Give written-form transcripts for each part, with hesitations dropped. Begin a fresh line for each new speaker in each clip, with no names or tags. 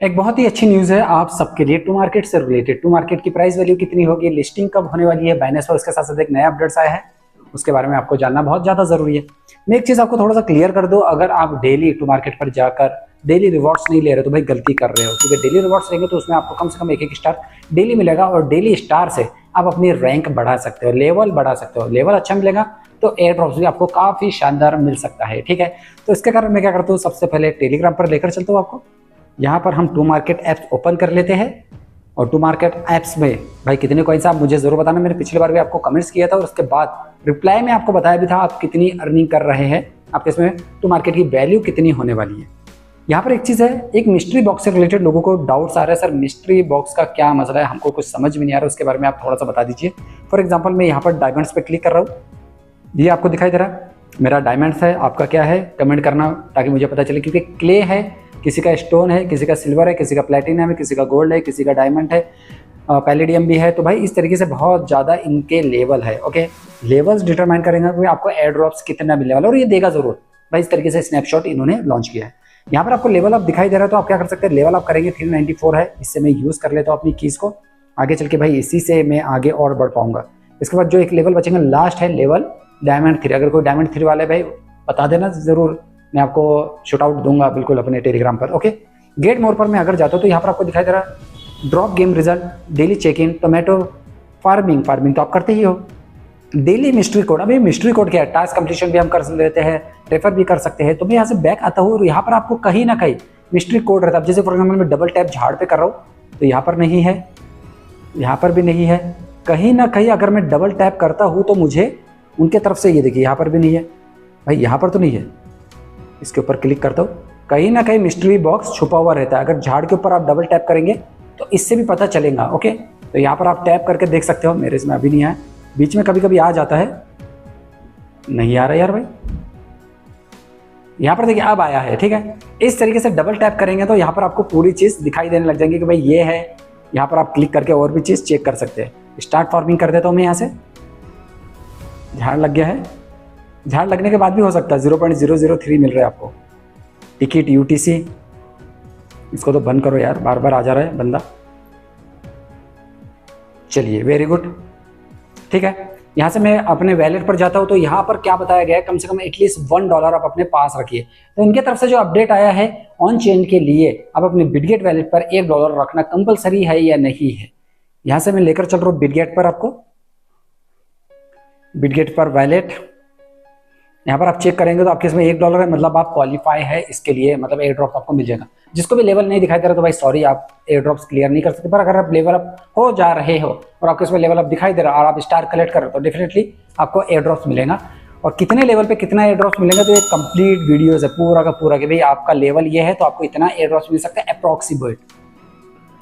एक बहुत ही अच्छी न्यूज़ है आप सबके लिए टू मार्केट से रिलेटेड। टू मार्केट की प्राइस वैल्यू कितनी होगी, लिस्टिंग कब होने वाली है बाइनेंस पर, उसके साथ साथ एक नया अपडेट्स आया है, उसके बारे में आपको जानना बहुत ज़्यादा ज़रूरी है। मैं एक चीज़ आपको थोड़ा सा क्लियर कर दूं, अगर आप डेली टू मार्केट पर जाकर डेली रिवॉर्ड्स नहीं ले रहे तो भाई गलती कर रहे हो, क्योंकि डेली रिवॉर्ड्स लेंगे तो उसमें आपको कम से कम एक स्टार डेली मिलेगा और डेली स्टार से आप अपनी रैंक बढ़ा सकते हो, लेवल बढ़ा सकते हो। लेवल अच्छा मिलेगा तो एयर ड्रॉप्स भी आपको काफ़ी शानदार मिल सकता है। ठीक है, तो इसके कारण मैं क्या करता हूँ, सबसे पहले टेलीग्राम पर लेकर चलता हूँ आपको। यहाँ पर हम टू मार्केट ऐप्स ओपन कर लेते हैं और टू मार्केट ऐप्स में भाई कितने कॉइन्स आप मुझे जरूर बताना। मैंने पिछली बार भी आपको कमेंट्स किया था और उसके बाद रिप्लाई में आपको बताया भी था आप कितनी अर्निंग कर रहे हैं, आपके इसमें टू मार्केट की वैल्यू कितनी होने वाली है। यहाँ पर एक चीज़ है, एक मिस्ट्री बॉक्स से रिलेटेड लोगों को डाउट्स आ रहे हैं, सर मिस्ट्री बॉक्स का क्या मसला है, हमको कुछ समझ में नहीं आ रहा, उसके बारे में आप थोड़ा सा बता दीजिए। फॉर एग्जाम्पल मैं यहाँ पर डायमंड्स पे क्लिक कर रहा हूँ, ये आपको दिखाई दे रहा है मेरा डायमंड्स है, आपका क्या है कमेंट करना ताकि मुझे पता चले, क्योंकि क्ले है, किसी का स्टोन है, किसी का सिल्वर है, किसी का प्लेटिनम है, किसी का गोल्ड है, किसी का डायमंड है, पैलेडियम भी है। तो भाई इस तरीके से बहुत ज़्यादा इनके लेवल है। ओके, लेवल्स डिटरमाइन करेंगे कि आपको एयर ड्रॉप्स कितना मिलने वाला है और ये देगा जरूर। भाई इस तरीके से स्नैपशॉट इन्होंने लॉन्च किया है। यहाँ पर आपको लेवल अप दिखाई दे रहा है, तो आप क्या कर सकते हैं, लेवल अप करेंगे 394 है, इससे मैं यूज़ कर लेता हूँ अपनी कीज़ को। आगे चल के भाई इसी से मैं आगे और बढ़ पाऊंगा। इसके बाद जो एक लेवल बचेगा लास्ट है लेवल डायमंड 3। अगर कोई डायमंड 3 वाले भाई बता देना जरूर, मैं आपको शूट आउट दूंगा बिल्कुल अपने टेलीग्राम पर। ओके, गेट मोर पर मैं अगर जाता हूँ तो यहाँ पर आपको दिखाई दे रहा है drop game result, daily check in, tomato farming तो आप करते ही हो। डेली मिस्ट्री कोड, अभी मिस्ट्री कोड क्या है, टास्क कंप्लीशन भी हम कर लेते हैं, रेफर भी कर सकते हैं। तो मैं यहाँ से बैक आता हूँ और यहाँ पर आपको कहीं ना कहीं मिस्ट्री कोड रहता है। जैसे फॉर एग्जाम्पल मैं डबल टैप झाड़ पे कर रहा हूँ तो यहाँ पर नहीं है, यहाँ पर भी नहीं है, कहीं ना कहीं अगर मैं डबल टैप करता हूँ तो मुझे उनके तरफ से ये देखिए यहाँ पर भी नहीं है, भाई यहाँ पर तो नहीं है। इसके ऊपर क्लिक करता हूँ, कहीं ना कहीं मिस्ट्री बॉक्स छुपा हुआ रहता है। अगर झाड़ के ऊपर आप डबल टैप करेंगे तो इससे भी पता चलेगा। ओके, तो यहाँ पर आप टैप करके देख सकते हो, मेरे इसमें अभी नहीं आया, बीच में कभी कभी आ जाता है, नहीं आ रहा यार भाई, यहाँ पर देखिए अब आया है। ठीक है, इस तरीके से डबल टैप करेंगे तो यहाँ पर आपको पूरी चीज़ दिखाई देने लग जाएंगी कि भाई ये है। यहाँ पर आप क्लिक करके और भी चीज़ चेक कर सकते हैं। स्टार्ट फार्मिंग कर देता हूँ मैं यहाँ से, झाड़ लग गया है, झाड़ लगने के बाद भी हो सकता है 0.003 मिल रहा है आपको। टिकट यूटीसी, इसको तो बंद करो यार, बार बार आ जा रहा है बंदा। चलिए वेरी गुड, ठीक है। यहाँ से मैं अपने वैलेट पर जाता हूँ तो यहाँ पर क्या बताया गया है, कम से कम एटलीस्ट $1 आप अपने पास रखिए। तो इनके तरफ से जो अपडेट आया है ऑन चेन के लिए, आप अपने बिटगेट वैलेट पर $1 रखना कंपलसरी है या नहीं है। यहाँ से मैं लेकर चल रहा हूँ बिटगेट पर, आपको बिटगेट पर वैलेट, यहाँ पर आप चेक करेंगे तो आपके इसमें $1 है, मतलब आप क्वालिफाई है इसके लिए, मतलब एयर ड्रॉप आपको मिल जाएगा। जिसको भी लेवल नहीं दिखाई दे रहा तो भाई सॉरी, आप एयर ड्रॉप्स क्लियर नहीं कर सकते। पर अगर आप लेवल अप हो जा रहे हो और आपके इसमें लेवल अप दिखाई दे रहा है और आप स्टार कलेक्ट कर रहे हो तो डेफिनेटली आपको एयर ड्रॉप्स मिलेगा। और कितने लेवल पे कितना एयर ड्रॉप्स मिलेगा तो ये कंप्लीट वीडियोज है पूरा का पूरा, कि भाई आपका लेवल ये है तो आपको इतना एयर ड्रॉप्स मिल सकता है अप्रॉक्सीमेट।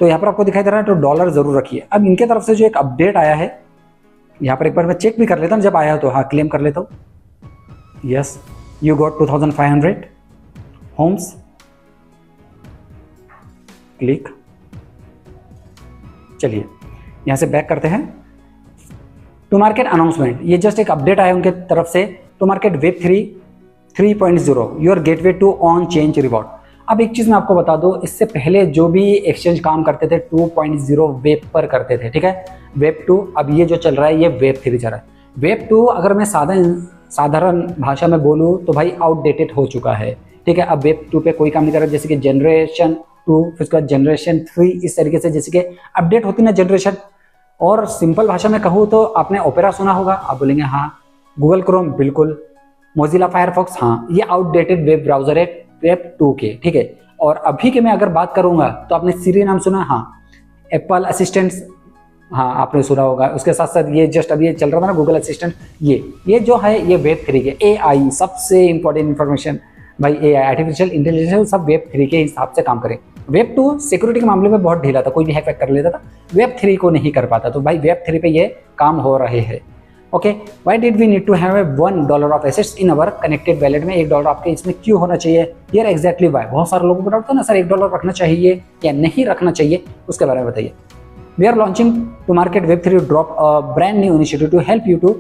तो यहाँ पर आपको दिखाई दे रहा है तो $1 जरूर रखिए। अब इनके तरफ से जो एक अपडेट आया है, यहाँ पर एक बार मैं चेक भी कर लेता हूँ, जब आया तो हाँ क्लेम कर लेता हूँ। Yes, you got 2500 homes, click. चलिए यहां से बैक करते हैं। टू मार्केट अनाउंसमेंट, ये जस्ट एक अपडेट आया उनके तरफ से, Tomarket web 3.0 your gateway to on chain reward. अब एक चीज मैं आपको बता दूं, इससे पहले जो भी एक्सचेंज काम करते थे 2.0 वेब पर करते थे, ठीक है, वेब 2। अब ये जो चल रहा है ये वेब 3 चल रहा है। वेब 2 अगर मैं साधारण भाषा में बोलूँ तो भाई आउटडेटेड हो चुका है। ठीक है, अब वेब 2 पे कोई काम नहीं कर रहा, जैसे कि जनरेशन 2, फिर उसके बाद जनरेशन 3, इस तरीके से जैसे कि अपडेट होती ना जनरेशन। और सिंपल भाषा में कहूँ तो आपने ओपेरा सुना होगा, आप बोलेंगे हाँ, गूगल क्रोम बिल्कुल, मोजिला फायरफॉक्स हाँ, ये आउटडेटेड वेब ब्राउजर है वेब 2 के। ठीक है, और अभी के मैं अगर बात करूंगा तो आपने सीरी नाम सुना, हाँ, एप्पल असिस्टेंट हाँ आपने सुना होगा। उसके साथ साथ ये जस्ट अभी ये चल रहा था ना गूगल असिस्टेंट, ये जो है ये वेब 3 के। AI सबसे इंपॉर्टेंट इन्फॉर्मेशन भाई, AI आर्टिफिशियल इंटेलिजेंस सब वेब 3 के हिसाब से काम करें। वेब 2 सिक्योरिटी के मामले में बहुत ढीला था, कोई भी हैक कर लेता था, वेब 3 को नहीं कर पाता। तो भाई वेब 3 पे ये काम हो रहे हैं। Okay, why did we need to have $1 of assets in our connected wallet में, $1 आपके इसमें क्यों होना चाहिए यार, एग्जैक्टली वाई। बहुत सारे लोगों को डाउट था ना सर $1 रखना चाहिए या नहीं रखना चाहिए, उसके बारे में बताइए। We are launching to market Web3 drop a brand new initiative to help you to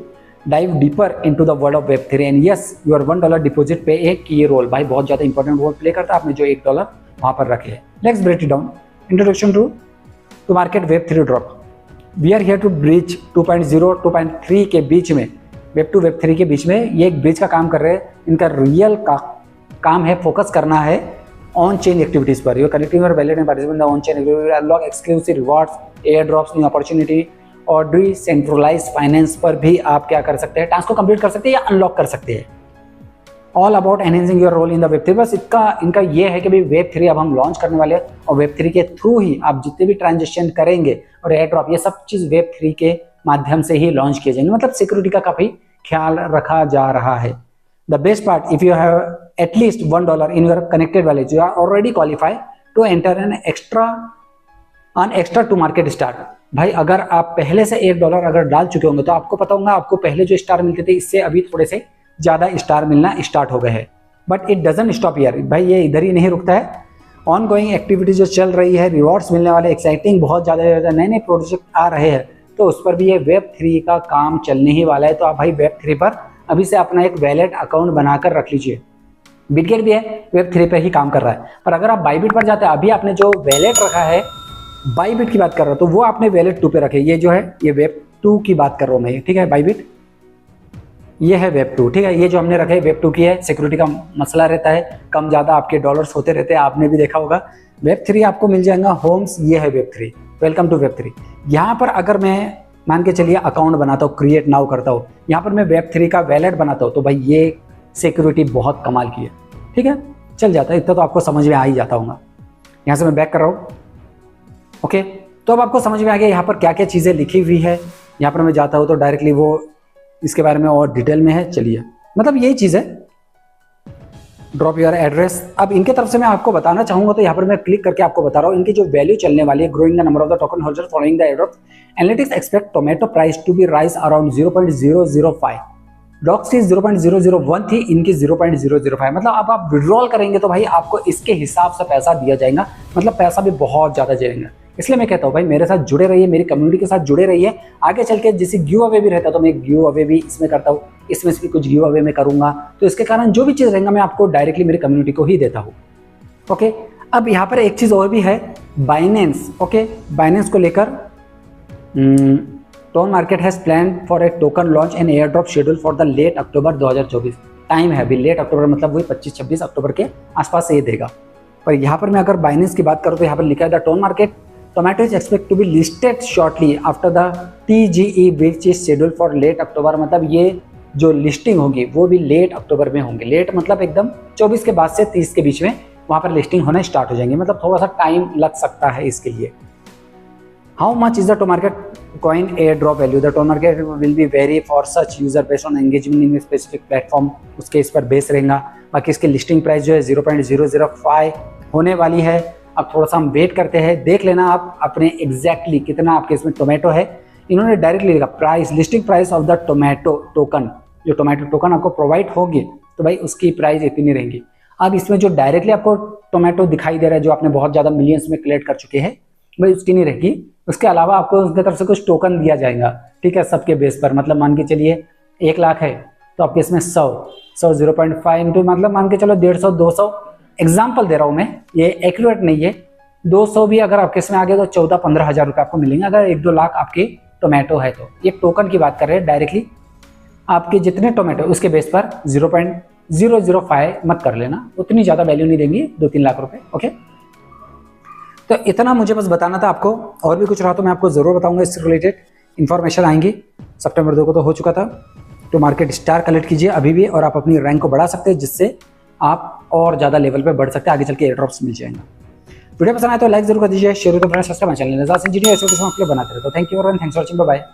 dive deeper into the world of Web3 and yes, your $1 deposit पे एक key role, भाई बहुत ज़्यादा इंपॉर्टेंट रोल प्ले करता है। आपने जो $1 वहाँ पर रखे हैं, let's break it down. Introduction Tomarket web 3 drop. We are here to bridge 2.0 2.3 के बीच में, वेब 2 वेब 3 के बीच में ये एक ब्रिज का काम कर रहे हैं। इनका रियल काम है फोकस करना है ऑन चेन एक्टिविटीज पर। You connecting your wallet and participate on chain activity, unlock exclusive rewards, air drops, new opportunity और डिसेंट्रलाइज्ड फाइनेंस पर भी आप क्या कर सकते हैं, टास्क को कंप्लीट कर सकते हैं या अनलॉक कर सकते हैं। All about enhancing your role in the web 3। बस इनका ये है कि भाई वेब 3 अब हम लॉन्च करने वाले हैं और वेब 3 के थ्रू ही आप जितने भी ट्रांजेक्शन करेंगे और एयर ड्रॉप, ये सब चीज़ वेब 3 के माध्यम से ही लॉन्च किए जाएंगे। मतलब सिक्योरिटी का काफ़ी ख्याल रखा जा रहा है। The best part, if you have at least $1 in your connected wallet, you are already qualify to enter an extra Tomarket star. भाई अगर आप पहले से $1 अगर डाल चुके होंगे तो आपको पता होगा आपको पहले जो स्टार मिलते थे इससे अभी थोड़े से ज़्यादा स्टार मिलना स्टार्ट हो गए हैं। But it doesn't stop here. भाई ये इधर ही नहीं रुकता है। ऑन गोइंग एक्टिविटीज जो चल रही है, रिवॉर्ड्स मिलने वाले, एक्साइटिंग बहुत ज़्यादा नए नए प्रोजेक्ट आ रहे हैं, तो उस पर भी ये वेब 3 का काम चलने ही वाला है। तो आप भाई वेब 3 पर अभी से अपना एक वैलेट अकाउंट बनाकर रख लीजिए। बिटगेट भी है वेब 3 पे ही काम कर रहा है। पर अगर आप बाईबिट पर जाते हैं, अभी आपने जो वैलेट रखा है, बाईबिट की बात कर रहा हूँ, तो वो आपने वैलेट 2 पे रखे। ये जो है ये वेब 2 की बात कर रहा हूँ मैं, ठीक है। बाईबिट ये है वेब 2, ठीक है। ये जो हमने रखे है वेब 2 की है। सिक्योरिटी का मसला रहता है, कम ज़्यादा आपके डॉलर्स होते रहते हैं, आपने भी देखा होगा। वेब 3 आपको मिल जाएगा होम्स, ये है वेब 3। Welcome to web 3। यहाँ पर अगर मैं मान के चलिए अकाउंट बनाता हूँ, क्रिएट नाउ करता हूँ, यहाँ पर मैं वेब 3 का वैलेट बनाता हूँ, तो भाई ये सिक्योरिटी बहुत कमाल की है, ठीक है। चल जाता है, इतना तो आपको समझ में आ ही जाता होगा। यहाँ से मैं बैक कर रहा हूँ, ओके। तो अब आपको समझ में आ गया यहाँ पर क्या क्या चीज़ें लिखी हुई है। यहाँ पर मैं जाता हूँ तो डायरेक्टली वो इसके बारे में और डिटेल में है। चलिए, मतलब यही चीज़ है, ड्रॉप योर एड्रेस। अब इनके तरफ से मैं आपको बताना चाहूँगा, तो यहाँ पर मैं क्लिक करके आपको बता रहा हूँ इनकी जो वैल्यू चलने वाली है। Growing the number of the token holder following the airdrop, analytics expect tomato price to be rise around 0.005। डॉक्स की 0.001 थी, इनकी 0.005। मतलब अब आप विड्रॉल करेंगे तो भाई आपको इसके हिसाब से पैसा दिया जाएगा। मतलब पैसा भी बहुत ज़्यादा जाएगा। इसलिए मैं कहता हूँ भाई मेरे साथ जुड़े रहिए, मेरी कम्युनिटी के साथ जुड़े रहिए। आगे चल के जैसे गिव अवे भी रहता है, तो मैं गिव अवे भी इसमें करता हूँ, इसमें से भी कुछ गिव अवे में करूँगा। तो इसके कारण जो भी चीज़ रहेगा मैं आपको डायरेक्टली मेरी कम्युनिटी को ही देता हूँ, ओके। अब यहाँ पर एक चीज़ और भी है, बाइनेंस, ओके। बाइनेंस को लेकर Tomarket has plan for a token launch and airdrop schedule for the late October 2024। Time है अभी, लेट अक्टूबर मतलब वही 25-26 अक्टूबर के आसपास से ये देगा। पर यहाँ पर मैं अगर बाइनेंस की बात करूँ तो यहाँ पर लिखा है the tone market tomato is expect to be listed shortly after the TGE which is schedule for late October. मतलब ये जो लिस्टिंग होगी वो भी लेट अक्टूबर में होंगे। लेट मतलब एकदम 24 के बाद से 30 के बीच में वहाँ पर लिस्टिंग होना स्टार्ट हो जाएंगे। मतलब थोड़ा सा टाइम लग सकता है इसके लिए। How much is the tone market coin air drop value? The tone market will be very for such user based on engagement in specific platform. उसके इस पर बेस रहेगा। बाकी इसकी लिस्टिंग प्राइस जो है 0.005 होने वाली है। अब थोड़ा सा हम वेट करते हैं, देख लेना आप अपने एग्जैक्टली कितना आपके इसमें टोमेटो है। इन्होंने डायरेक्टली लिखा price, listing price of the tomato token. जो टोमेटो टोकन आपको प्रोवाइड होगी तो भाई उसकी प्राइस इतनी रहेंगी। अब इसमें जो डायरेक्टली आपको टोमेटो दिखाई दे रहा है, जो आपने बहुत ज़्यादा मिलियंस में कलेक्ट कर चुके हैं, भाई उसकी नहीं रहेगी। उसके अलावा आपको उसकी तरफ से कुछ टोकन दिया जाएगा, ठीक है, सबके बेस पर। मतलब मान के चलिए 1 लाख है तो आपके इसमें 100 0.5 इंटू मतलब मान के चलो 150 200 एग्जाम्पल दे रहा हूँ मैं, ये एक्यूरेट नहीं है। 200 भी अगर आपके इसमें आ गया तो 14-15 हज़ार रुपये आपको मिलेंगे। अगर 1-2 लाख आपके टोमेटो है तो ये टोकन की बात कर रहे हैं। डायरेक्टली आपके जितने टोमेटो उसके बेस पर 0.005 मत कर लेना, उतनी ज़्यादा वैल्यू नहीं देंगी, 2-3 लाख रुपए, ओके। तो इतना मुझे बस बताना था आपको। और भी कुछ रहा तो मैं आपको ज़रूर बताऊंगा, इससे रिलेटेड इन्फॉर्मेशन आएंगी। सितंबर 2 को तो हो चुका था। तो मार्केट स्टार कलेक्ट कीजिए अभी भी, और आप अपनी रैंक को बढ़ा सकते हैं, जिससे आप और ज़्यादा लेवल पे बढ़ सकते हैं। आगे चल के एयर ड्रॉप्स मिल जाएंगे। वीडियो पसंद आए तो लाइक जरूर कर दीजिए, शेयर तो फ्रेंड्स सब्सक्राइब चैनल ऐसे वीडियो बनाते रहते हो। थैंक यू और thanks for watching, bye bye.